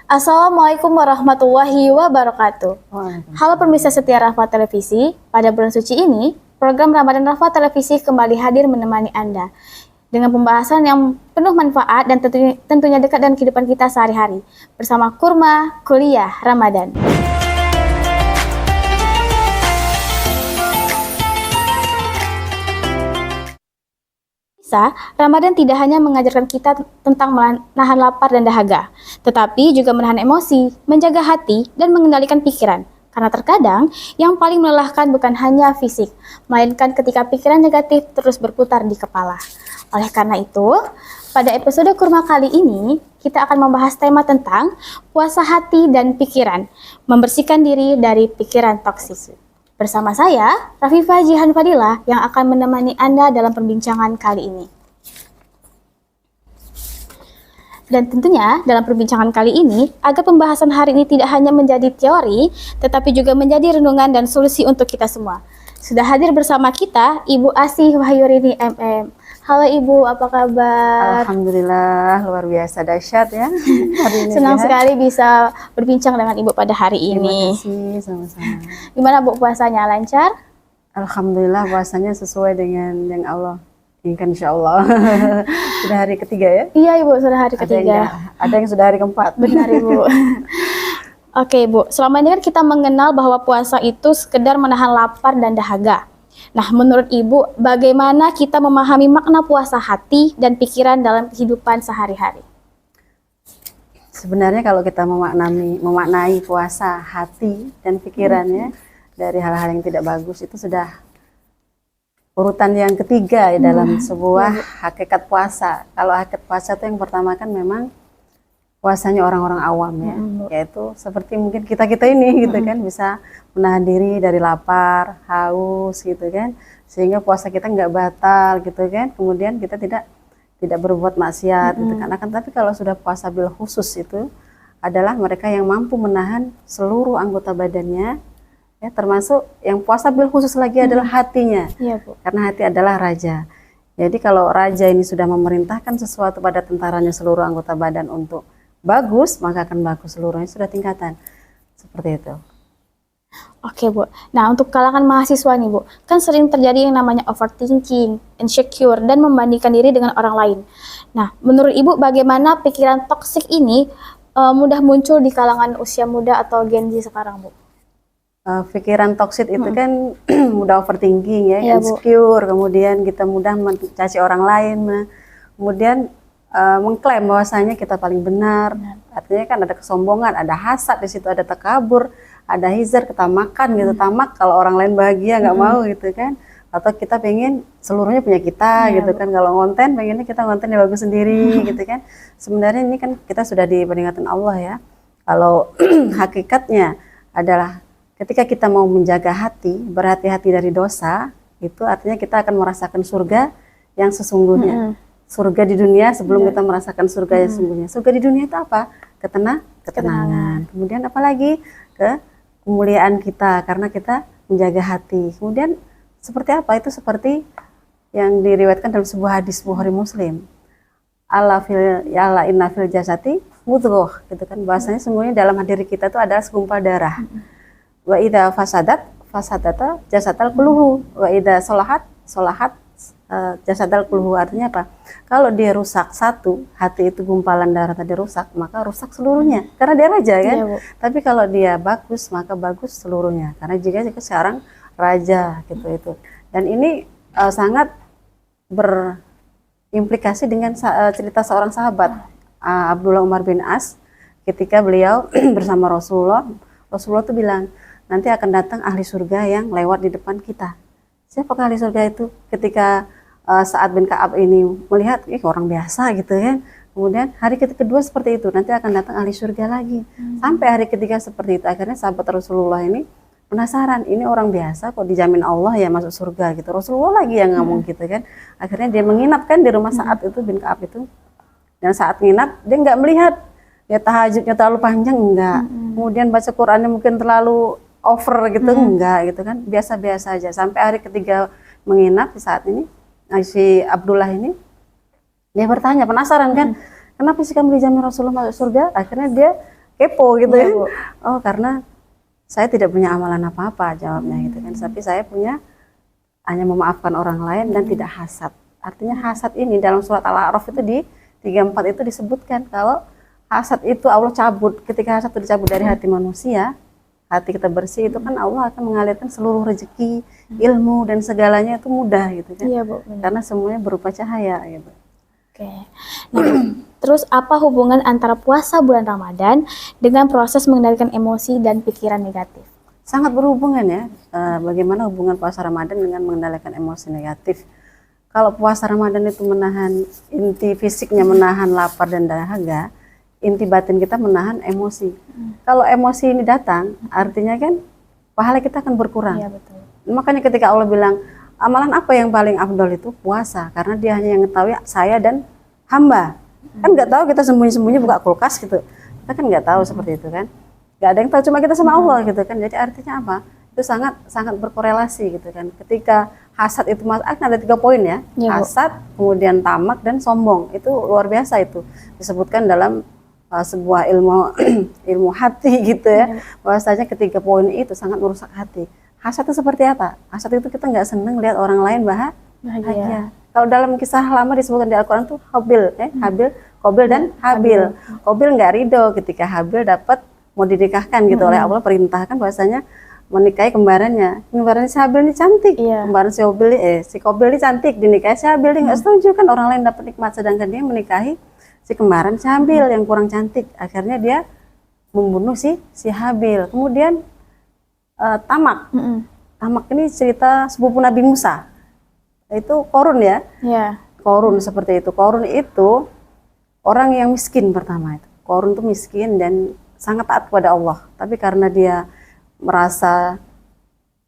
Assalamualaikum warahmatullahi wabarakatuh. Halo pemirsa setia Rafa Televisi, pada bulan suci ini, program Ramadan Rafa Televisi kembali hadir menemani Anda dengan pembahasan yang penuh manfaat dan tentunya dekat dengan kehidupan kita sehari-hari bersama Kurma Kuliah Ramadan. Ramadan tidak hanya mengajarkan kita tentang menahan lapar dan dahaga, tetapi juga menahan emosi, menjaga hati, dan mengendalikan pikiran. Karena terkadang, yang paling melelahkan bukan hanya fisik, melainkan ketika pikiran negatif terus berputar di kepala. Oleh karena itu, pada episode Kurma kali ini, kita akan membahas tema tentang puasa hati dan pikiran, membersihkan diri dari pikiran toksik. Bersama saya, Rafifah Jihan Fadilah, yang akan menemani Anda dalam perbincangan kali ini. Dan tentunya, dalam perbincangan kali ini, agar pembahasan hari ini tidak hanya menjadi teori, tetapi juga menjadi renungan dan solusi untuk kita semua. Sudah hadir bersama kita, Ibu Asih Wahyurini MM. Halo Ibu, apa kabar? Alhamdulillah, luar biasa dahsyat ya. Senang sekali bisa berbincang dengan Ibu pada hari ini. Terima kasih, sama-sama. Gimana Bu puasanya, lancar? Alhamdulillah puasanya sesuai dengan yang Allah inginkan, insya Allah. Sudah hari ketiga ya? Iya Ibu, sudah hari ketiga. Ada yang sudah hari keempat. Benar Ibu. Oke Bu, selama ini kan kita mengenal bahwa puasa itu sekedar menahan lapar dan dahaga. Nah, menurut Ibu, bagaimana kita memahami makna puasa hati dan pikiran dalam kehidupan sehari-hari? Sebenarnya kalau kita memaknai puasa hati dan pikirannya dari hal-hal yang tidak bagus, itu sudah urutan yang ketiga ya dalam sebuah hakikat puasa. Kalau hakikat puasa itu yang pertama kan memang puasanya orang-orang awam ya, yaitu seperti mungkin kita ini gitu kan, bisa menahan diri dari lapar, haus gitu kan, sehingga puasa kita nggak batal gitu kan, kemudian kita tidak berbuat maksiat gitu kan. Akan tapi kalau sudah puasa bil khusus itu adalah mereka yang mampu menahan seluruh anggota badannya ya, termasuk yang puasa bil khusus lagi adalah hatinya. Iya, Bu. Karena hati adalah raja. Jadi kalau raja ini sudah memerintahkan sesuatu pada tentaranya seluruh anggota badan untuk bagus, maka akan bagus seluruhnya, sudah tingkatan. Seperti itu. Oke Bu, nah untuk kalangan mahasiswa nih Bu, kan sering terjadi yang namanya overthinking, insecure, dan membandingkan diri dengan orang lain. Nah, menurut Ibu bagaimana pikiran toksik ini mudah muncul di kalangan usia muda atau Gen Z sekarang Bu? Pikiran toksik itu kan mudah overthinking ya, insecure, kemudian kita mudah mencaci orang lain, kemudian mengklaim bahwasanya kita paling benar. Artinya kan ada kesombongan, ada hasad di situ, ada takabur, ada hizar, ketamakan gitu. Tamak kalau orang lain bahagia nggak mau gitu kan, atau kita pengen seluruhnya punya kita gitu kan. Kalau ngonten pengennya kita ngonten yang bagus sendiri gitu kan. Sebenarnya ini kan kita sudah diperingatkan Allah ya, kalau hakikatnya adalah ketika kita mau menjaga hati, berhati-hati dari dosa, itu artinya kita akan merasakan surga yang sesungguhnya. Surga di dunia sebelum kita merasakan surga yang sesungguhnya. Surga di dunia itu apa? Ketenangan. Kemudian apalagi kemuliaan kita karena kita menjaga hati. Kemudian seperti apa? Itu seperti yang diriwayatkan dalam sebuah hadis Bukhari Muslim. Ala inna fil jasati mudghah, gitu kan. Bahasanya semuanya dalam diri kita itu ada segumpal darah. Wa idza fasadata jasadal kulluhu, wa idza solahat jasadal kulluhu. Artinya apa? Kalau dia rusak satu, hati itu gumpalan darah tadi rusak, maka rusak seluruhnya. Karena dia raja kan. Iya, tapi kalau dia bagus, maka bagus seluruhnya. Karena jika sekarang raja gitu itu. Dan ini sangat berimplikasi dengan cerita seorang sahabat, Abdullah Umar bin As, ketika beliau bersama Rasulullah itu bilang, nanti akan datang ahli surga yang lewat di depan kita. Siapakah ahli surga itu? Ketika Sa'ad bin Ka'ab ini melihat, orang biasa gitu kan. Kemudian hari kedua seperti itu, nanti akan datang ahli surga lagi. Sampai hari ketiga seperti itu. Akhirnya sahabat Rasulullah ini penasaran, ini orang biasa kok dijamin Allah ya masuk surga gitu. Rasulullah lagi yang ngomong gitu kan. Akhirnya dia menginap kan di rumah Sa'ad itu bin Ka'ab itu. Dan saat nginap, dia nggak melihat ya tahajudnya terlalu panjang, enggak. Kemudian baca Qur'annya mungkin terlalu over gitu, enggak gitu kan. Biasa-biasa aja. Sampai hari ketiga menginap di saat ini, si Abdullah ini, dia bertanya, penasaran kan, kenapa sih kamu dijamin Rasulullah masuk surga? Akhirnya dia kepo gitu Iya, ya. Bu. Oh, karena saya tidak punya amalan apa-apa jawabnya gitu kan. Tapi saya punya hanya memaafkan orang lain dan tidak hasad. Artinya hasad ini dalam surat Al-A'raf itu di 34 itu disebutkan kalau hasad itu Allah cabut. Ketika hasad itu dicabut dari hati manusia, hati kita bersih, itu kan Allah akan mengalirkan seluruh rezeki, ilmu dan segalanya itu mudah gitu kan. Iya, Bu. Benar. Karena semuanya berupa cahaya gitu. Oke. Nah, Bu, terus apa hubungan antara puasa bulan Ramadan dengan proses mengendalikan emosi dan pikiran negatif? Sangat berhubungan ya, bagaimana hubungan puasa Ramadan dengan mengendalikan emosi negatif. Kalau puasa Ramadan itu menahan, inti fisiknya menahan lapar dan dahaga, inti batin kita menahan emosi. Kalau emosi ini datang, artinya kan pahala kita akan berkurang. Iya, betul. Makanya ketika Allah bilang, amalan apa yang paling afdol itu? Puasa, karena dia hanya yang mengetahui saya dan hamba. Kan nggak tahu kita sembunyi-sembunyi buka kulkas gitu. Kita kan nggak tahu seperti itu kan. Nggak ada yang tahu, cuma kita sama Allah gitu kan. Jadi artinya apa? Itu sangat berkorelasi gitu kan. Ketika hasad itu ada 3 poin ya. Ya, Bu. Hasad, kemudian tamak dan sombong. Itu luar biasa itu. Disebutkan dalam sebuah ilmu hati gitu ya. Bahwasanya ketiga poin itu sangat merusak hati. Hasad itu seperti apa? Hasad itu kita nggak seneng lihat orang lain bahagia. Kalau dalam kisah lama disebutkan di Al-Quran tuh Qabil, Qabil dan Habil. Qabil nggak ridho ketika Habil dapat mau dinikahkan gitu oleh Allah, perintahkan bahwasanya menikahi kembarannya. Kembaran si Habil ini cantik, kembaran si Qabil ini cantik, dinikahi si Habil dia nggak setuju kan, orang lain dapat nikmat sedangkan dia menikahi si kembaran si Habil yang kurang cantik. Akhirnya dia membunuh si Habil. Kemudian tamak. Tamak ini cerita sepupu Nabi Musa. Itu Korun ya. Korun seperti itu. Korun itu orang yang miskin pertama itu. Korun itu miskin dan sangat taat kepada Allah. Tapi karena dia merasa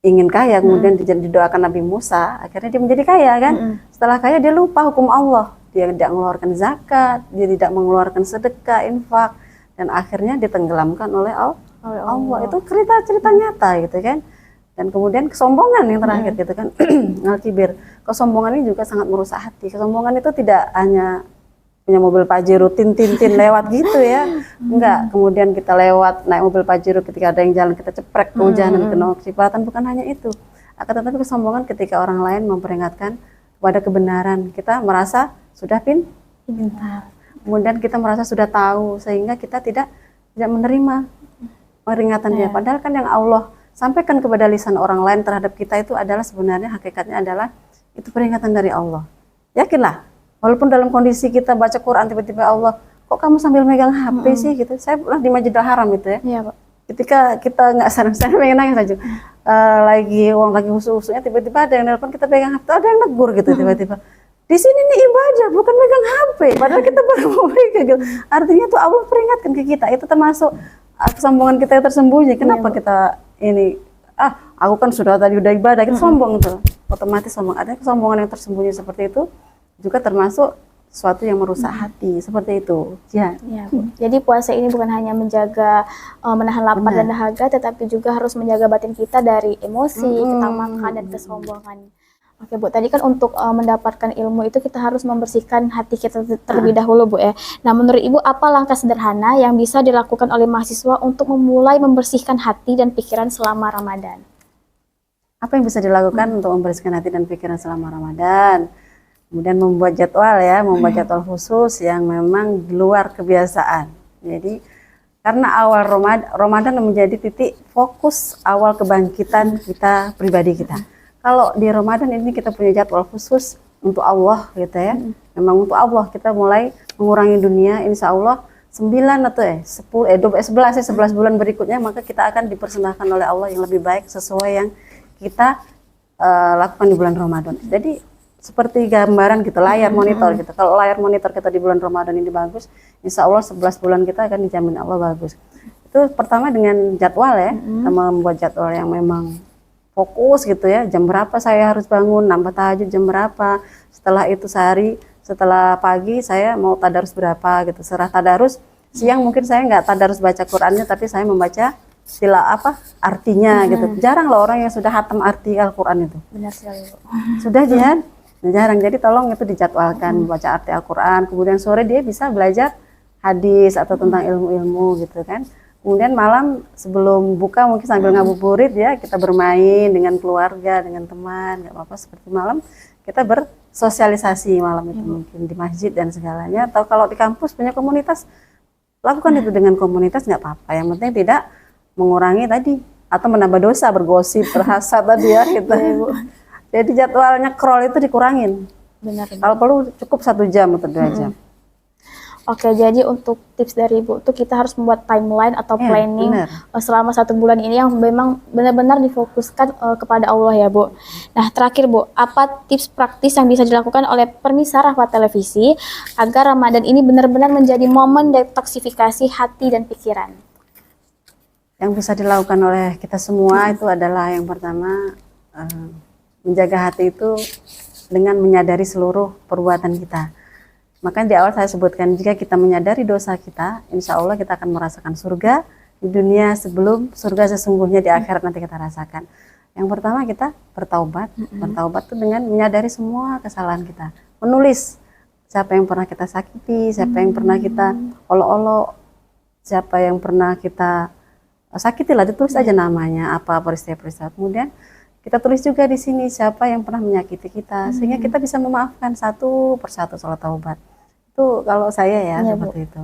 ingin kaya, kemudian didoakan Nabi Musa, akhirnya dia menjadi kaya kan. Setelah kaya dia lupa hukum Allah. Dia tidak mengeluarkan zakat, dia tidak mengeluarkan sedekah, infak, dan akhirnya ditenggelamkan oleh Allah. Itu cerita nyata gitu kan. Dan kemudian kesombongan yang terakhir gitu kan. Al-kibir. Kesombongan ini juga sangat merusak hati. Kesombongan itu tidak hanya punya mobil Pajero tintin lewat gitu ya, enggak. Kemudian kita lewat naik mobil Pajero, ketika ada yang jalan kita ceprek kehujanan, kena cipratan, bukan hanya itu. Akan tetapi kesombongan ketika orang lain memperingatkan kepada kebenaran, kita merasa sudah pintar. Kemudian kita merasa sudah tahu, sehingga kita tidak menerima peringatan dia. Padahal kan yang Allah sampaikan kepada lisan orang lain terhadap kita itu adalah sebenarnya hakikatnya adalah itu peringatan dari Allah. Yakinlah. Walaupun dalam kondisi kita baca Quran, tiba-tiba Allah, kok kamu sambil megang HP sih gitu. Saya pernah di Masjidil Haram itu ya. Iya, Pak. Ketika kita nggak sadar, pengen nangis aja. Lagi husu-husunya, tiba-tiba ada yang nelpon, kita pegang HP, ada yang negur gitu tiba-tiba. Di sini nih ibadah, bukan megang HP. Padahal kita baru mau megang gitu. Artinya tuh Allah peringatkan ke kita. Itu termasuk kesombongan kita yang tersembunyi. Kenapa kita ini? Aku kan sudah ibadah, kita sombong tuh. Otomatis sombong. Ada kesombongan yang tersembunyi seperti itu. Juga termasuk sesuatu yang merusak hati, seperti itu. Ya, Bu. Jadi puasa ini bukan hanya menjaga menahan lapar dan dahaga, tetapi juga harus menjaga batin kita dari emosi, ketamakan dan kesombongan. Oke, Bu. Tadi kan untuk mendapatkan ilmu itu kita harus membersihkan hati kita terlebih dahulu, Bu ya. Nah, menurut Ibu apa langkah sederhana yang bisa dilakukan oleh mahasiswa untuk memulai membersihkan hati dan pikiran selama Ramadan? Apa yang bisa dilakukan untuk membersihkan hati dan pikiran selama Ramadan? Kemudian membuat jadwal khusus yang memang di luar kebiasaan. Jadi karena awal Ramadan menjadi titik fokus awal kebangkitan kita pribadi kita. Kalau di Ramadan ini kita punya jadwal khusus untuk Allah gitu ya. Memang untuk Allah kita mulai mengurangi dunia, insya Allah 9 atau 11 bulan berikutnya maka kita akan dipersembahkan oleh Allah yang lebih baik sesuai yang kita lakukan di bulan Ramadan. Jadi seperti gambaran gitu, layar monitor gitu. Kalau layar monitor kita di bulan Ramadan ini bagus, insya Allah 11 bulan kita akan dijamin Allah bagus. Itu pertama dengan jadwal ya, kita membuat jadwal yang memang fokus gitu ya. Jam berapa saya harus bangun, nambah tahajud jam berapa. Setelah itu sehari, setelah pagi saya mau tadarus berapa gitu. Serah tadarus, siang mungkin saya nggak tadarus baca Qurannya, tapi saya membaca artinya gitu. Jarang loh orang yang sudah hatam arti Al-Quran itu. Benar sekali, Bu. Sudah jarang, jadi tolong itu dijadwalkan membaca arti Al-Quran. Kemudian sore dia bisa belajar hadis atau tentang ilmu-ilmu gitu kan. Kemudian malam sebelum buka mungkin sambil ngabuburit ya, kita bermain dengan keluarga, dengan teman, nggak apa-apa. Seperti malam kita bersosialisasi malam itu mungkin di masjid dan segalanya. Atau kalau di kampus punya komunitas, lakukan itu dengan komunitas, nggak apa-apa. Yang penting tidak mengurangi tadi atau menambah dosa, bergosip, berhasad tadi ya gitu. Jadi jadwalnya scroll itu dikurangin. Benar. Kalau perlu cukup 1 jam atau 2 jam. Oke, jadi untuk tips dari Ibu tuh kita harus membuat timeline atau planning selama 1 bulan ini yang memang benar-benar difokuskan kepada Allah ya Bu. Nah terakhir Bu, apa tips praktis yang bisa dilakukan oleh Permisa Rahma Televisi agar Ramadan ini benar-benar menjadi momen detoksifikasi hati dan pikiran? Yang bisa dilakukan oleh kita semua itu adalah yang pertama, menjaga hati itu dengan menyadari seluruh perbuatan kita. Makanya di awal saya sebutkan, jika kita menyadari dosa kita, insya Allah kita akan merasakan surga di dunia sebelum surga sesungguhnya di akhirat nanti kita rasakan. Yang pertama kita bertaubat. Bertaubat itu dengan menyadari semua kesalahan kita. Menulis siapa yang pernah kita sakiti, siapa yang pernah kita olok-olok, siapa yang pernah kita sakiti lah, ditulis aja namanya, apa peristiwa-peristiwa. Kemudian kita tulis juga di sini siapa yang pernah menyakiti kita, sehingga kita bisa memaafkan satu persatu. Sholat taubat itu kalau saya ya seperti itu.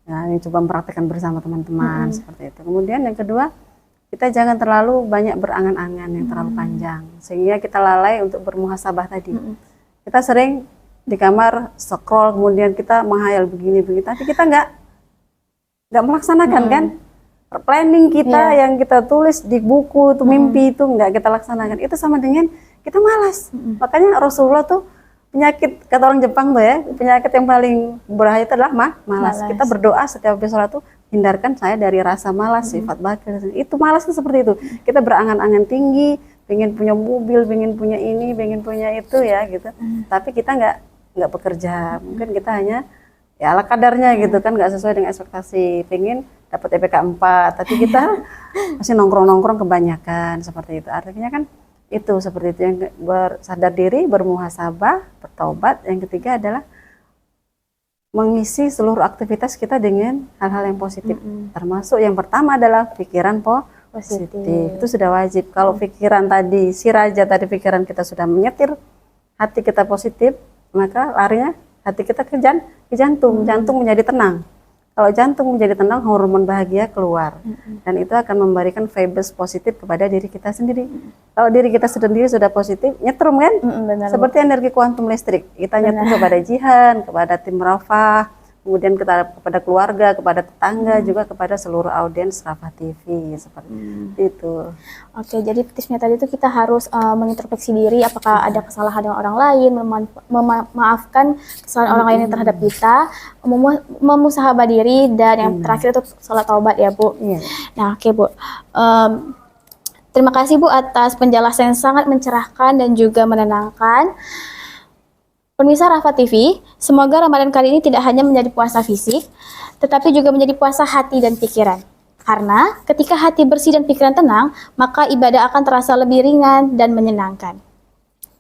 Nah, ini coba mempraktikkan bersama teman-teman seperti itu. Kemudian yang kedua, kita jangan terlalu banyak berangan-angan yang terlalu panjang, sehingga kita lalai untuk bermuhasabah tadi. Kita sering di kamar scroll, kemudian kita menghayal begini-begini, tapi kita nggak melaksanakan kan? Planning kita yang kita tulis di buku itu mimpi itu nggak kita laksanakan, itu sama dengan kita malas. Makanya Rasulullah tuh penyakit, kata orang Jepang tuh ya, penyakit yang paling berbahaya itu adalah malas. Kita berdoa setiap habis sholat tuh, hindarkan saya dari rasa malas, sifat bakil. Itu malas tuh seperti itu. Kita berangan-angan tinggi, pengen punya mobil, pengen punya ini, pengen punya itu ya gitu. Tapi kita nggak bekerja. Mungkin kita hanya ya ala kadarnya gitu kan, nggak sesuai dengan ekspektasi. Pengen dapat EPK 4, tapi kita masih nongkrong-nongkrong kebanyakan seperti itu. Artinya kan itu seperti itu, yang bersadar diri, bermuhasabah, bertaubat. Yang ketiga adalah mengisi seluruh aktivitas kita dengan hal-hal yang positif. Termasuk yang pertama adalah pikiran positif. Itu sudah wajib. Kalau pikiran tadi, si raja tadi pikiran kita sudah menyetir, hati kita positif, maka larinya hati kita ke jantung. Jantung menjadi tenang. Kalau jantung menjadi tenang, hormon bahagia keluar. Dan itu akan memberikan vibes positif kepada diri kita sendiri. Kalau diri kita sendiri sudah positif, nyetrum kan? Seperti energi kuantum listrik. Kita nyetrum kepada jihan, kepada tim Rafah, kemudian kepada keluarga, kepada tetangga, juga kepada seluruh audiens Rafah TV. Seperti itu. Oke, jadi tipsnya tadi itu kita harus mengintrospeksi diri, apakah ada kesalahan dengan orang lain, memaafkan kesalahan orang lain yang terhadap kita, memusahabah diri, dan yang terakhir itu sholat taubat ya Bu. Nah oke Bu, terima kasih Bu atas penjelasan yang sangat mencerahkan dan juga menenangkan. Pemirsa Rafah TV, semoga Ramadan kali ini tidak hanya menjadi puasa fisik, tetapi juga menjadi puasa hati dan pikiran. Karena ketika hati bersih dan pikiran tenang, maka ibadah akan terasa lebih ringan dan menyenangkan.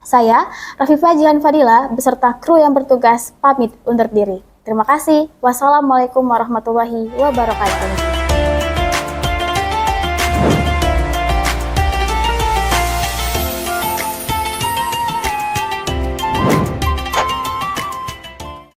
Saya, Rafifah Jihan Fadila, beserta kru yang bertugas pamit undur diri. Terima kasih. Wassalamualaikum warahmatullahi wabarakatuh.